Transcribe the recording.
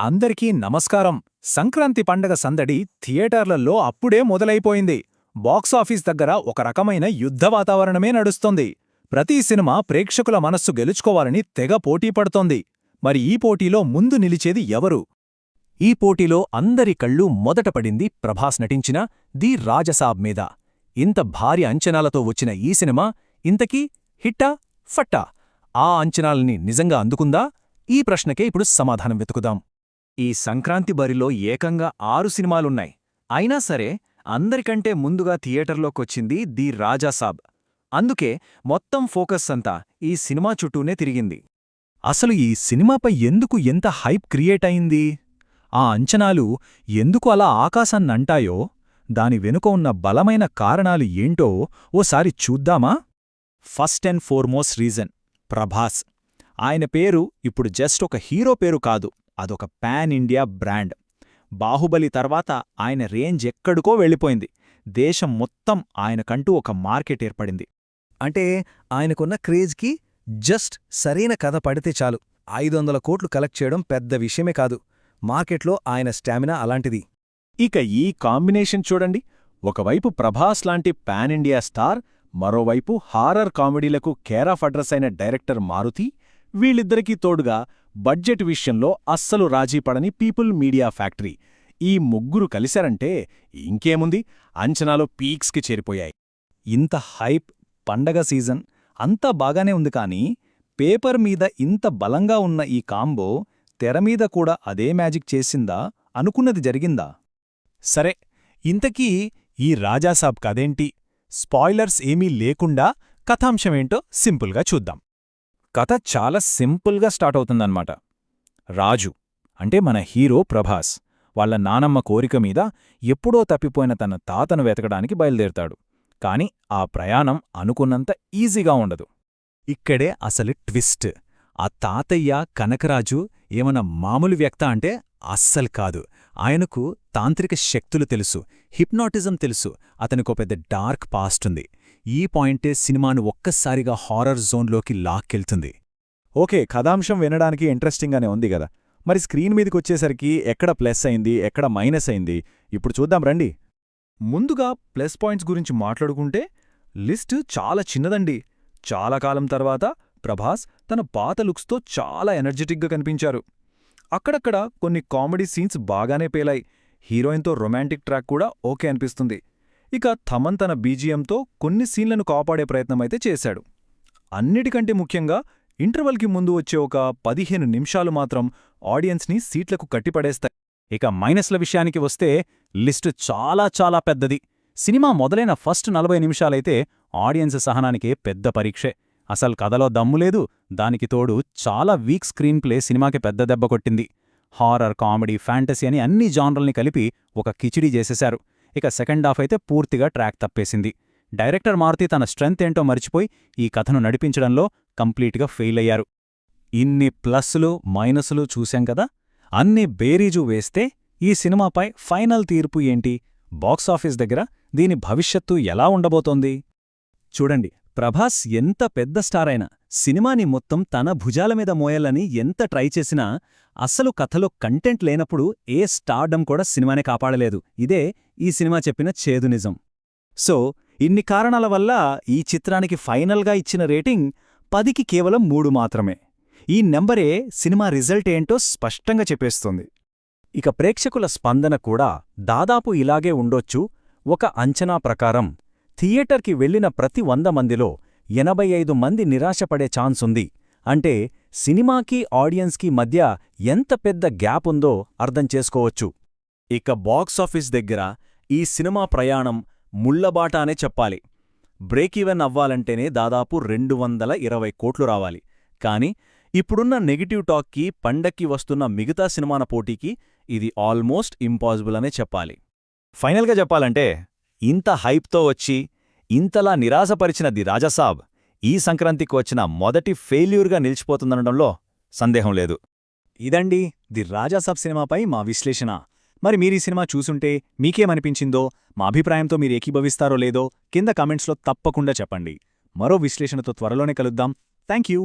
అందరికీ నమస్కారం. సంక్రాంతి పండగ సందడి థియేటర్లలో అప్పుడే మొదలైపోయింది. బాక్సాఫీస్ దగ్గర ఒక రకమైన యుద్ధ వాతావరణమే నడుస్తోంది. ప్రతి సినిమా ప్రేక్షకుల మనస్సు గెలుచుకోవాలని తెగ పోటీ పడుతోంది. మరి ఈ పోటీలో ముందు నిలిచేది ఎవరు? ఈ పోటీలో అందరి కళ్ళూ మొదట పడింది ప్రభాస్ నటించిన ది రాజసాబ్ మీద. ఇంత భారీ అంచనాలతో వచ్చిన ఈ సినిమా ఇంతకీ హిట్టా ఫట్టా? ఆ అంచనాల్ని నిజంగా అందుకుందా? ఈ ప్రశ్నకే ఇప్పుడు సమాధానం వెతుకుదాం. ఈ సంక్రాంతి బరిలో ఏకంగా 6 సినిమాలున్నాయి. అయినా సరే అందరికంటే ముందుగా థియేటర్లోకొచ్చింది ది రాజాసాబ్. అందుకే మొత్తం ఫోకస్ అంతా ఈ సినిమా చుట్టూనే తిరిగింది. అసలు ఈ సినిమాపై ఎందుకు ఎంత హైప్ క్రియేట్ అయింది? ఆ అంచనాలు ఎందుకు అలా ఆకాశాన్నంటాయో, దాని వెనుక ఉన్న బలమైన కారణాలు ఏంటో ఓసారి చూద్దామా? First and foremost reason Prabhas. ఆయన పేరు ఇప్పుడు జస్ట్ ఒక హీరో పేరు కాదు, అదొక పాన్ ఇండియా బ్రాండ్. బాహుబలి తర్వాత ఆయన రేంజ్ ఎక్కడికో వెళ్ళిపోయింది. దేశం మొత్తం ఆయనకంటూ ఒక మార్కెట్ ఏర్పడింది. అంటే ఆయనకున్న క్రేజ్కి జస్ట్ సరైన కథ పడితే చాలు 500 కోట్లు కలెక్ట్ చేయడం పెద్ద విషయమే కాదు. మార్కెట్లో ఆయన స్టామినా అలాంటిది. ఇక ఈ కాంబినేషన్ చూడండి. ఒకవైపు ప్రభాస్ లాంటి పాన్ ఇండియా స్టార్, మరోవైపు హారర్ కామెడీలకు కేర్ ఆఫ్ అడ్రస్ అయిన డైరెక్టర్ మారుతి. వీళ్ళిద్దరికీ తోడుగా బడ్జెట్ విషయంలో అస్సలు రాజీపడని పీపుల్ మీడియా ఫ్యాక్టరీ. ఈ ముగ్గురు కలిశారంటే ఇంకేముంది, అంచనాలో పీక్స్కి చేరిపోయాయి. ఇంత హైప్, పండగ సీజన్ అంతా బాగానే ఉంది, కానీ పేపర్ మీద ఇంత బలంగా ఉన్న ఈ కాంబో తెరమీద కూడా అదే మ్యాజిక్ చేసిందా? అనుకున్నది జరిగిందా? సరే, ఇంతకీ ఈ రాజాసాబ్ కథేంటి? స్పాయిలర్స్ ఏమీ లేకుండా కథాంశమేంటో సింపుల్గా చూద్దాం. కథ చాలా సింపుల్గా స్టార్ట్ అవుతుందన్నమాట. రాజు అంటే మన హీరో ప్రభాస్ వాళ్ళ నానమ్మ కోరిక మీద ఎప్పుడో తప్పిపోయిన తన తాతను వెతకడానికి బయలుదేరతాడు. కాని ఆ ప్రయాణం అనుకున్నంత ఈజీగా ఉండదు. ఇక్కడే అసలు ట్విస్ట్. ఆ తాతయ్య కనకరాజు ఏమన్నా మామూలు వ్యక్త అంటే అస్సలు కాదు. ఆయనకు తాంత్రిక శక్తులు తెలుసు, హిప్నాటిజం తెలుసు, అతనికో పెద్ద డార్క్ పాస్ట్ ఉంది. ఈ పాయింటే సినిమాను ఒక్కసారిగా హారర్ జోన్లోకి లాక్కెళ్తుంది. ఓకే, కథాంశం వినడానికి ఇంట్రెస్టింగ్గానే ఉంది గదా. మరి స్క్రీన్ మీదకొచ్చేసరికి ఎక్కడ ప్లస్ అయింది, ఎక్కడ మైనస్ అయింది, ఇప్పుడు చూద్దాం రండి. ముందుగా ప్లస్ పాయింట్స్ గురించి మాట్లాడుకుంటే లిస్టు చాలా చిన్నదండి. చాలా కాలం తర్వాత ప్రభాస్ తన పాత లుక్స్తో చాలా ఎనర్జెటిక్గా కనిపించారు. అక్కడక్కడ కొన్ని కామెడీ సీన్స్ బాగానే పేలాయి. హీరోయిన్తో రొమాంటిక్ ట్రాక్ కూడా ఓకే అనిపిస్తుంది. ఇక థమన్ తన బీజిఎంతో కొన్ని సీన్లను కాపాడే ప్రయత్నమైతే చేశాడు. అన్నిటికంటే ముఖ్యంగా ఇంటర్వల్కి ముందు వచ్చే ఒక 15 నిమిషాలు మాత్రం ఆడియన్స్ని సీట్లకు కట్టిపడేస్తాయి. ఇక మైనస్ల విషయానికి వస్తే లిస్టు చాలా చాలా పెద్దది. సినిమా మొదలైన ఫస్ట్ 40 నిమిషాలైతే ఆడియన్స్ సహనానికే పెద్ద పరీక్షే. అసలు కథలో దమ్ములేదు, దానికి తోడు చాలా వీక్ స్క్రీన్ ప్లే సినిమాకి పెద్ద దెబ్బ కొట్టింది. హారర్, కామెడీ, ఫ్యాంటసీ అని అన్ని జానర్ల్ని కలిపి ఒక కిచిడీ చేసేశారు. ఇక సెకండ్ హాఫ్ అయితే పూర్తిగా ట్రాక్ తప్పేసింది. డైరెక్టర్ మారుతి తన స్ట్రెంత్ ఏంటో మరిచిపోయి ఈ కథను నడిపించడంలో కంప్లీట్గా ఫెయిల్ అయ్యారు. ఇన్ని ప్లస్లు మైనస్లు చూశాం కదా, అన్ని బేరీజు వేస్తే ఈ సినిమాపై ఫైనల్ తీర్పు ఏంటి? బాక్సాఫీస్ దగ్గర దీని భవిష్యత్తు ఎలా ఉండబోతోంది? చూడండి, ప్రభాస్ ఎంత పెద్ద స్టార్ అయినా సినిమాని మొత్తం తన భుజాల మీద మోయాలని ఎంత ట్రై చేసినా అస్సలు కథలో కంటెంట్ లేనప్పుడు ఏ స్టార్డమ్ కూడా సినిమానే కాపాడలేదు. ఇదే ఈ సినిమా చెప్పిన చేదు నిజం. సో ఇన్ని కారణాల వల్ల ఈ చిత్రానికి ఫైనల్గా ఇచ్చిన రేటింగ్ 10కి కేవలం 3 మాత్రమే. ఈ నెంబరే సినిమా రిజల్ట్ ఏంటో స్పష్టంగా చెప్పేస్తుంది. ఇక ప్రేక్షకుల స్పందన కూడా దాదాపు ఇలాగే ఉండొచ్చు. ఒక అంచనా ప్రకారం థియేటర్కి వెళ్లిన ప్రతి 100 మందిలో 85 మంది నిరాశపడే ఛాన్సుంది. అంటే సినిమాకి ఆడియన్స్కి మధ్య ఎంత పెద్ద గ్యాప్ ఉందో అర్థం చేసుకోవచ్చు. ఇక బాక్సాఫీస్ దగ్గర ఈ సినిమా ప్రయాణం ముళ్లబాట అనే చెప్పాలి. బ్రేక్ ఈవెన్ అవ్వాలంటేనే దాదాపు 220 కోట్లు రావాలి. కాని ఇప్పుడున్న నెగిటివ్ టాక్కి, పండక్కి వస్తున్న మిగతా సినిమాల పోటీకి ఇది ఆల్మోస్ట్ ఇంపాసిబుల్ అనే చెప్పాలి. ఫైనల్గా చెప్పాలంటే ఇంత హైప్తో వచ్చి ఇంతలా నిరాశపరిచిన ది రాజాసాబ్ ఈ సంక్రాంతికి వచ్చిన మొదటి ఫెయిల్యూర్గా నిలిచిపోతుందనడంలో సందేహం లేదు. ఇదండి ది రాజాసాబ్ సినిమాపై మా విశ్లేషణ. మరి మీరీ సినిమా చూసుంటే మీకేమనిపించిందో, మా అభిప్రాయంతో మీరు ఏకీభవిస్తారో లేదో కింద కామెంట్స్లో తప్పకుండా చెప్పండి. మరో విశ్లేషణతో త్వరలోనే కలుద్దాం. Thank you.